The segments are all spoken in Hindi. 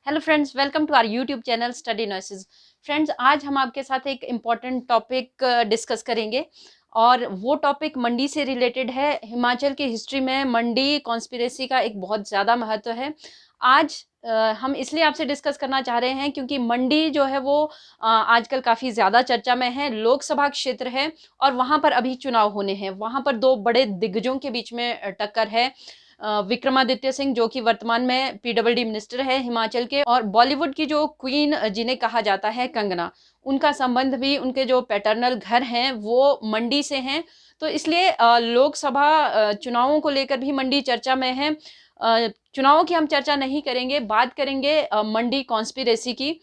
Hello friends, welcome to our YouTube channel study noises. Friends, आज हम आपके साथ एक इम्पॉर्टेंट टॉपिक डिस्कस करेंगे और वो टॉपिक मंडी से रिलेटेड है। हिमाचल की हिस्ट्री में मंडी कॉन्स्पिरेसी का एक बहुत ज़्यादा महत्व है। आज हम इसलिए आपसे डिस्कस करना चाह रहे हैं क्योंकि मंडी जो है वो आजकल काफ़ी ज़्यादा चर्चा में है। लोकसभा क्षेत्र है और वहाँ पर अभी चुनाव होने हैं। वहाँ पर दो बड़े दिग्गजों के बीच में टक्कर है। विक्रमादित्य सिंह जो कि वर्तमान में पीडब्ल्यूडी मिनिस्टर है हिमाचल के, और बॉलीवुड की जो क्वीन जिन्हें कहा जाता है कंगना, उनका संबंध भी उनके जो पैटर्नल घर हैं वो मंडी से हैं। तो इसलिए लोकसभा चुनावों को लेकर भी मंडी चर्चा में है। चुनावों की हम चर्चा नहीं करेंगे, बात करेंगे मंडी कॉन्स्पिरेसी की।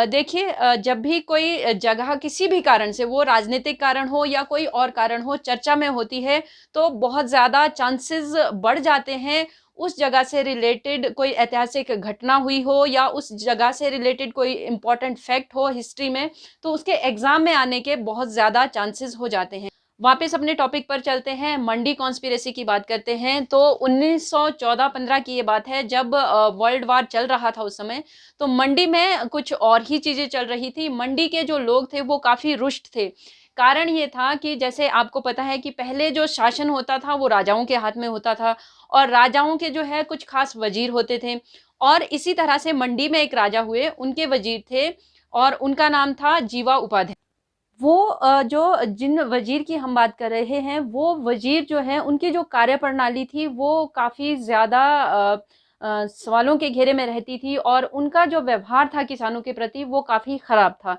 देखिए, जब भी कोई जगह किसी भी कारण से, वो राजनीतिक कारण हो या कोई और कारण हो, चर्चा में होती है तो बहुत ज़्यादा चांसेस बढ़ जाते हैं उस जगह से रिलेटेड कोई ऐतिहासिक घटना हुई हो या उस जगह से रिलेटेड कोई इम्पोर्टेंट फैक्ट हो हिस्ट्री में, तो उसके एग्जाम में आने के बहुत ज़्यादा चांसेस हो जाते हैं। वापस अपने टॉपिक पर चलते हैं, मंडी कॉन्स्पिरेसी की बात करते हैं। तो 1914-15 की ये बात है, जब वर्ल्ड वार चल रहा था उस समय। तो मंडी में कुछ और ही चीज़ें चल रही थी। मंडी के जो लोग थे वो काफ़ी रुष्ट थे। कारण ये था कि जैसे आपको पता है कि पहले जो शासन होता था वो राजाओं के हाथ में होता था, और राजाओं के जो है कुछ खास वज़ीर होते थे। और इसी तरह से मंडी में एक राजा हुए, उनके वज़ीर थे और उनका नाम था जीवा उपाध्याय। वो जो जिन वज़ीर की हम बात कर रहे हैं, वो वज़ीर जो हैं उनकी जो कार्यप्रणाली थी वो काफ़ी ज़्यादा सवालों के घेरे में रहती थी, और उनका जो व्यवहार था किसानों के प्रति वो काफ़ी ख़राब था।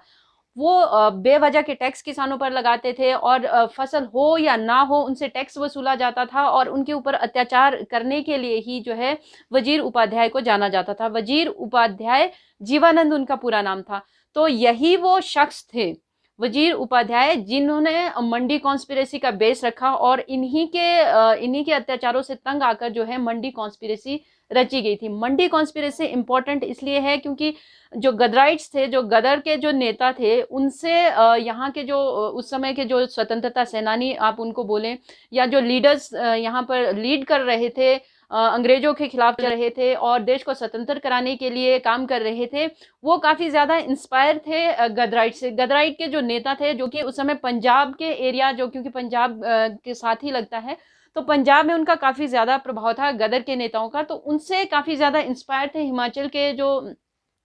वो बेवजह के टैक्स किसानों पर लगाते थे, और फसल हो या ना हो उनसे टैक्स वसूला जाता था, और उनके ऊपर अत्याचार करने के लिए ही जो है वज़ीर उपाध्याय को जाना जाता था। वज़ीर उपाध्याय जीवानंद उनका पूरा नाम था। तो यही वो शख्स थे, वज़ीर उपाध्याय, जिन्होंने मंडी कॉन्स्पिरेसी का बेस रखा, और इन्हीं के अत्याचारों से तंग आकर जो है मंडी कॉन्स्पिरेसी रची गई थी। मंडी कॉन्स्पिरेसी इम्पोर्टेंट इसलिए है क्योंकि जो गदराइट्स थे, जो गदर के जो नेता थे, उनसे यहाँ के जो उस समय के जो स्वतंत्रता सेनानी आप उनको बोलें, या जो लीडर्स यहाँ पर लीड कर रहे थे, अंग्रेजों के खिलाफ चल रहे थे और देश को स्वतंत्र कराने के लिए काम कर रहे थे, वो काफ़ी ज़्यादा इंस्पायर थे गदराइट से। गदराइट के जो नेता थे, जो कि उस समय पंजाब के एरिया, जो क्योंकि पंजाब के साथ ही लगता है, तो पंजाब में उनका काफ़ी ज़्यादा प्रभाव था गदर के नेताओं का, तो उनसे काफ़ी ज़्यादा इंस्पायर थे हिमाचल के जो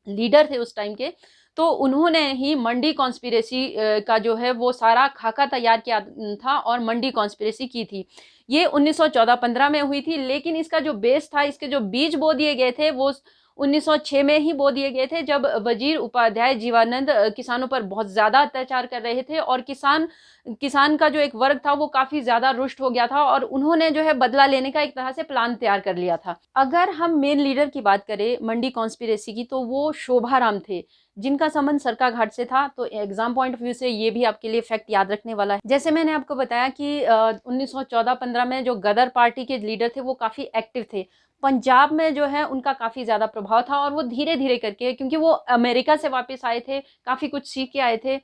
लीडर थे उस टाइम के। तो उन्होंने ही मंडी कॉन्स्पिरेसी का जो है वो सारा खाका तैयार किया था और मंडी कॉन्स्पिरेसी की थी। ये 1914-15 में हुई थी, लेकिन इसका जो बेस था, इसके जो बीज बो दिए गए थे वो 1906 में ही बो दिए गए थे, जब वज़ीर उपाध्याय जीवानंद किसानों पर बहुत ज़्यादा अत्याचार कर रहे थे, और किसान का जो एक वर्ग था वो काफ़ी ज़्यादा रुष्ट हो गया था, और उन्होंने जो है बदला लेने का एक तरह से प्लान तैयार कर लिया था। अगर हम मेन लीडर की बात करें मंडी कॉन्स्पिरेसी की, तो वो शोभाराम थे, जिनका संबंध सरकाघाट से था। तो एग्जाम पॉइंट ऑफ व्यू से ये भी आपके लिए फैक्ट याद रखने वाला है। जैसे मैंने आपको बताया कि 1914-15 में जो गदर पार्टी के लीडर थे वो काफ़ी एक्टिव थे। पंजाब में जो है उनका काफ़ी ज़्यादा प्रभाव था, और वो धीरे-धीरे करके, क्योंकि वो अमेरिका से वापस आए थे, काफ़ी कुछ सीख के आए थे,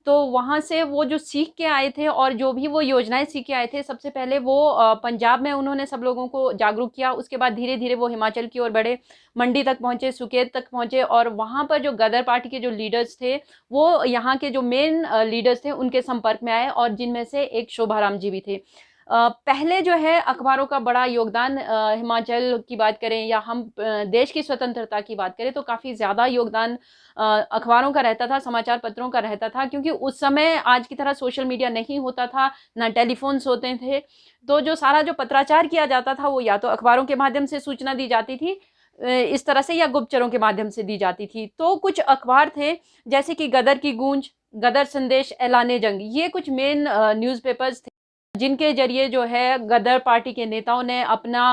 तो वहाँ से वो जो सीख के आए थे और जो भी वो योजनाएँ सीख के आए थे, सबसे पहले वो पंजाब में उन्होंने सब लोगों को जागरूक किया। उसके बाद धीरे-धीरे वो हिमाचल की ओर बढ़े, मंडी तक पहुँचे, सुकेत तक पहुँचे, और वहाँ पर जो गदर पार्टी के जो लीडर्स थे, वो यहाँ के जो मेन लीडर्स थे उनके संपर्क में आए, और जिनमें से एक शोभाराम जी भी थे। पहले जो है अखबारों का बड़ा योगदान, हिमाचल की बात करें या हम देश की स्वतंत्रता की बात करें, तो काफ़ी ज़्यादा योगदान अखबारों का रहता था, समाचार पत्रों का रहता था, क्योंकि उस समय आज की तरह सोशल मीडिया नहीं होता था, ना टेलीफोन्स होते थे। तो जो सारा जो पत्राचार किया जाता था वो या तो अखबारों के माध्यम से सूचना दी जाती थी, इस तरह से, या गुप्तचरों के माध्यम से दी जाती थी। तो कुछ अखबार थे, जैसे कि गदर की गूंज, गदर संदेश, ऐलाने जंग, ये कुछ मेन न्यूज़पेपर्स थे, जिनके ज़रिए जो है गदर पार्टी के नेताओं ने अपना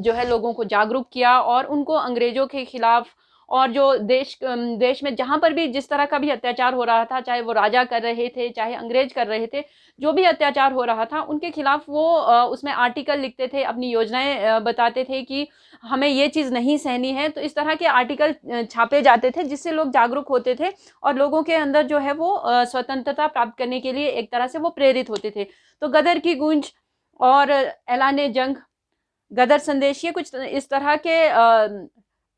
जो है लोगों को जागरूक किया, और उनको अंग्रेज़ों के खिलाफ, और जो देश में जहाँ पर भी जिस तरह का भी अत्याचार हो रहा था, चाहे वो राजा कर रहे थे, चाहे अंग्रेज कर रहे थे, जो भी अत्याचार हो रहा था उनके खिलाफ वो उसमें आर्टिकल लिखते थे, अपनी योजनाएँ बताते थे कि हमें ये चीज़ नहीं सहनी है। तो इस तरह के आर्टिकल छापे जाते थे, जिससे लोग जागरूक होते थे, और लोगों के अंदर जो है वो स्वतंत्रता प्राप्त करने के लिए एक तरह से वो प्रेरित होते थे। तो गदर की गूंज और ऐलान-ए-जंग, गदर संदेश, ये कुछ इस तरह के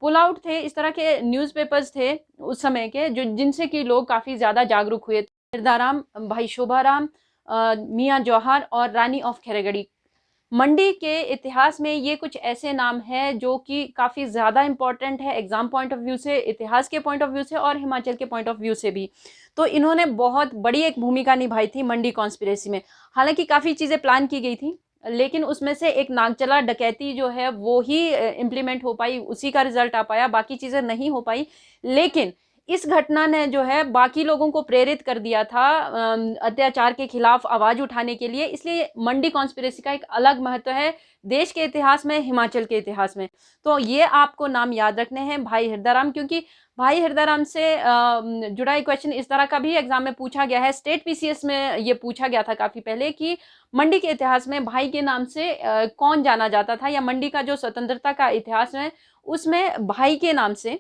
पुल आउट थे, इस तरह के न्यूज़पेपर्स थे उस समय के, जो जिनसे कि लोग काफ़ी ज़्यादा जागरूक हुए। हिरदाराम, भाई शोभाराम, मियाँ जौहर और रानी ऑफ खेरागढ़ी। मंडी के इतिहास में ये कुछ ऐसे नाम हैं जो कि काफ़ी ज़्यादा इम्पोर्टेंट है एग्ज़ाम पॉइंट ऑफ व्यू से, इतिहास के पॉइंट ऑफ व्यू से और हिमाचल के पॉइंट ऑफ व्यू से भी। तो इन्होंने बहुत बड़ी एक भूमिका निभाई थी मंडी कॉन्स्पिरेसी में। हालाँकि काफ़ी चीज़ें प्लान की गई थी, लेकिन उसमें से एक नागचला डकैती जो है वो ही इम्प्लीमेंट हो पाई, उसी का रिज़ल्ट आ पाया, बाकी चीज़ें नहीं हो पाई। लेकिन इस घटना ने जो है बाकी लोगों को प्रेरित कर दिया था अत्याचार के खिलाफ आवाज़ उठाने के लिए, इसलिए मंडी कॉन्स्पिरेसी का एक अलग महत्व है देश के इतिहास में, हिमाचल के इतिहास में। तो ये आपको नाम याद रखने हैं, भाई हिरदाराम, क्योंकि भाई हिरदाराम से जुड़ा एक क्वेश्चन इस तरह का भी एग्जाम में पूछा गया है, स्टेट पीसीएस में ये पूछा गया था काफ़ी पहले कि मंडी के इतिहास में भाई के नाम से कौन जाना जाता था, या मंडी का जो स्वतंत्रता का इतिहास है उसमें भाई के नाम से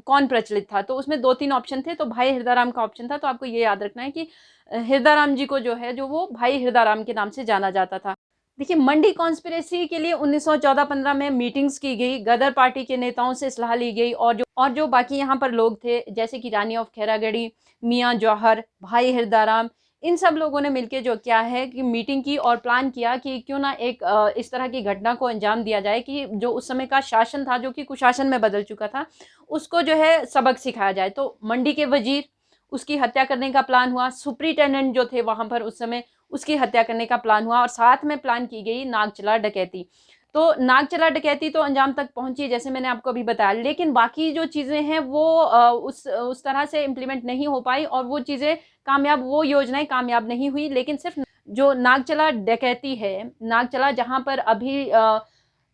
कौन प्रचलित था। तो उसमें 2-3 ऑप्शन थे, तो भाई हिरदाराम का ऑप्शन था। तो आपको ये याद रखना है कि हिरदाराम जी को जो है जो वो भाई हिरदाराम के नाम से जाना जाता था। देखिए, मंडी कॉन्स्पिरेसी के लिए 1914-15 में मीटिंग्स की गई, गदर पार्टी के नेताओं से सलाह ली गई, और जो बाकी यहाँ पर लोग थे जैसे कि रानी ऑफ खेरागढ़ी, मियाँ जौहर, भाई हिरदाराम, इन सब लोगों ने मिलके जो क्या है कि मीटिंग की और प्लान किया कि क्यों ना एक इस तरह की घटना को अंजाम दिया जाए कि जो उस समय का शासन था जो कि कुशासन में बदल चुका था, उसको जो है सबक सिखाया जाए। तो मंडी के वजीर, उसकी हत्या करने का प्लान हुआ, सुपरिटेंडेंट जो थे वहाँ पर उस समय, उसकी हत्या करने का प्लान हुआ, और साथ में प्लान की गई नागचला डकैती। तो नागचला डकैती तो अंजाम तक पहुंची जैसे मैंने आपको अभी बताया, लेकिन बाकी जो चीज़ें हैं वो उस तरह से इम्प्लीमेंट नहीं हो पाई, और वो चीज़ें कामयाब, वो योजनाएं कामयाब नहीं हुई। लेकिन सिर्फ जो नागचला डकैती है, नागचला जहाँ पर अभी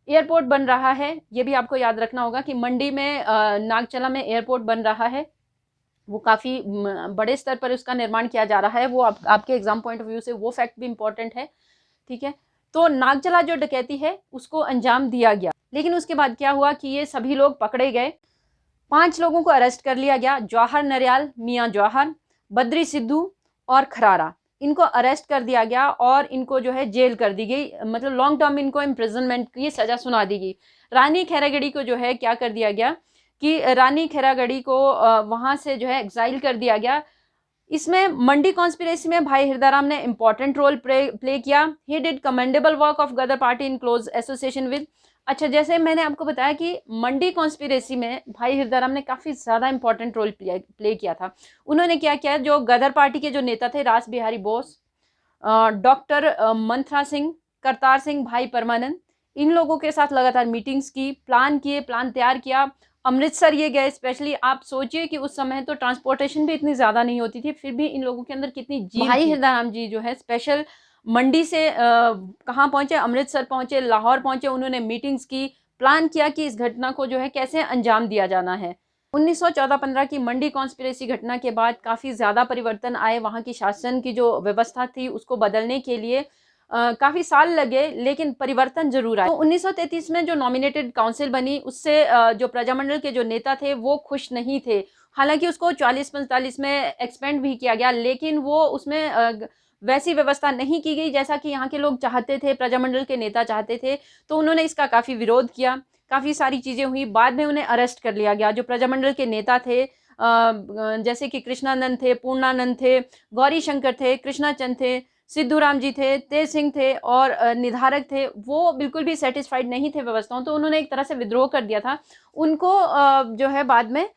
एयरपोर्ट बन रहा है, ये भी आपको याद रखना होगा कि मंडी में नागचला में एयरपोर्ट बन रहा है, वो काफ़ी बड़े स्तर पर उसका निर्माण किया जा रहा है। वो आपके एग्जाम पॉइंट ऑफ व्यू से वो फैक्ट भी इम्पॉर्टेंट है, ठीक है। तो नागचला जो डकैती है उसको अंजाम दिया गया, लेकिन उसके बाद क्या हुआ कि ये सभी लोग पकड़े गए। 5 लोगों को अरेस्ट कर लिया गया, जौहर नरियाल, मियाँ जौहर, बद्री सिद्धू और खरारा, इनको अरेस्ट कर दिया गया और इनको जो है जेल कर दी गई, मतलब लॉन्ग टर्म इनको इम्प्रिजनमेंट की सज़ा सुना दी गई। रानी खैरागढ़ी को जो है क्या कर दिया गया कि रानी खैरागढ़ी को वहाँ से जो है एग्जाइल कर दिया गया। इसमें मंडी कॉन्स्पिरेसी में भाई हिरदाराम ने इंपॉर्टेंट रोल प्ले किया। He did commendable work of Ghadar party in close association with. अच्छा, जैसे मैंने आपको बताया कि मंडी कॉन्स्पिरेसी में भाई हिरदाराम ने काफ़ी ज़्यादा इंपॉर्टेंट रोल प्ले किया था। उन्होंने क्या किया, जो गदर पार्टी के जो नेता थे रास बिहारी बोस, डॉक्टर मंथरा सिंह, करतार सिंह भाई परमानंद, इन लोगों के साथ लगातार मीटिंग्स की, प्लान तैयार किया। अमृतसर ये गए स्पेशली। आप सोचिए कि उस समय तो ट्रांसपोर्टेशन भी इतनी ज़्यादा नहीं होती थी, फिर भी इन लोगों के अंदर कितनी जी। भाई हिरदाराम जी जो है स्पेशल मंडी से कहाँ पहुँचे, अमृतसर पहुँचे, लाहौर पहुँचे, उन्होंने मीटिंग्स की, प्लान किया कि इस घटना को जो है कैसे अंजाम दिया जाना है। 1914-15 की मंडी कॉन्स्पिरेसी घटना के बाद काफ़ी ज़्यादा परिवर्तन आए, वहाँ की शासन की जो व्यवस्था थी उसको बदलने के लिए काफ़ी साल लगे, लेकिन परिवर्तन ज़रूर आए। तो 1933 में जो नॉमिनेटेड काउंसिल बनी, उससे जो प्रजामंडल के जो नेता थे वो खुश नहीं थे। हालांकि उसको 40-45 में एक्सपेंड भी किया गया, लेकिन वो उसमें वैसी व्यवस्था नहीं की गई जैसा कि यहाँ के लोग चाहते थे, प्रजामंडल के नेता चाहते थे। तो उन्होंने इसका काफ़ी विरोध किया, काफ़ी सारी चीज़ें हुई। बाद में उन्हें अरेस्ट कर लिया गया। जो प्रजामंडल के नेता थे जैसे कि कृष्णानंद थे, पूर्णानंद थे, गौरी शंकर थे, कृष्णाचंद थे, सिद्धूराम जी थे, तेज सिंह थे और निधारक थे, वो बिल्कुल भी सेटिस्फाइड नहीं थे व्यवस्थाओं। तो उन्होंने एक तरह से विद्रोह कर दिया था। उनको जो है बाद में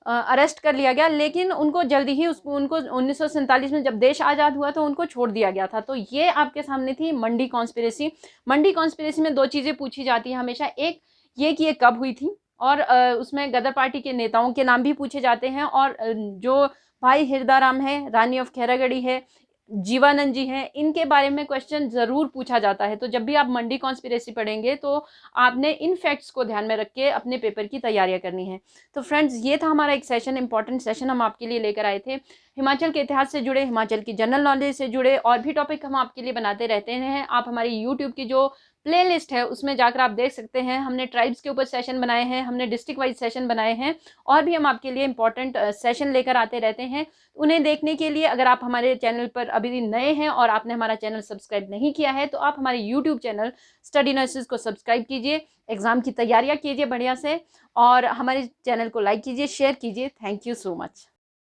अरेस्ट कर लिया गया, लेकिन उनको जल्दी ही उनको 1947 में जब देश आज़ाद हुआ तो उनको छोड़ दिया गया था। तो ये आपके सामने थी मंडी कॉन्स्पिरेसी। मंडी कॉन्स्पिरेसी में 2 चीज़ें पूछी जाती हैं हमेशा, एक ये कि ये कब हुई थी, और उसमें गदर पार्टी के नेताओं के नाम भी पूछे जाते हैं, और जो भाई हिरदाराम है, रानी ऑफ खैरागढ़ी है, जीवानंद जी हैं, इनके बारे में क्वेश्चन ज़रूर पूछा जाता है। तो जब भी आप मंडी कॉन्स्पिरेसी पढ़ेंगे तो आपने इन फैक्ट्स को ध्यान में रख के अपने पेपर की तैयारियां करनी है। तो फ्रेंड्स, ये था हमारा एक सेशन, इंपॉर्टेंट सेशन हम आपके लिए लेकर आए थे। हिमाचल के इतिहास से जुड़े, हिमाचल की जनरल नॉलेज से जुड़े और भी टॉपिक हम आपके लिए बनाते रहते हैं। आप हमारी यूट्यूब की जो प्लेलिस्ट है, उसमें जाकर आप देख सकते हैं। हमने ट्राइब्स के ऊपर सेशन बनाए हैं, हमने डिस्ट्रिक्ट वाइज सेशन बनाए हैं, और भी हम आपके लिए इंपॉर्टेंट सेशन लेकर आते रहते हैं। उन्हें देखने के लिए अगर आप हमारे चैनल पर अभी नए हैं और आपने हमारा चैनल सब्सक्राइब नहीं किया है, तो आप हमारे यूट्यूब चैनल स्टडी नर्सेज को सब्सक्राइब कीजिए, एग्जाम की तैयारियां कीजिए बढ़िया से, और हमारे चैनल को लाइक कीजिए, शेयर कीजिए। Thank you so much.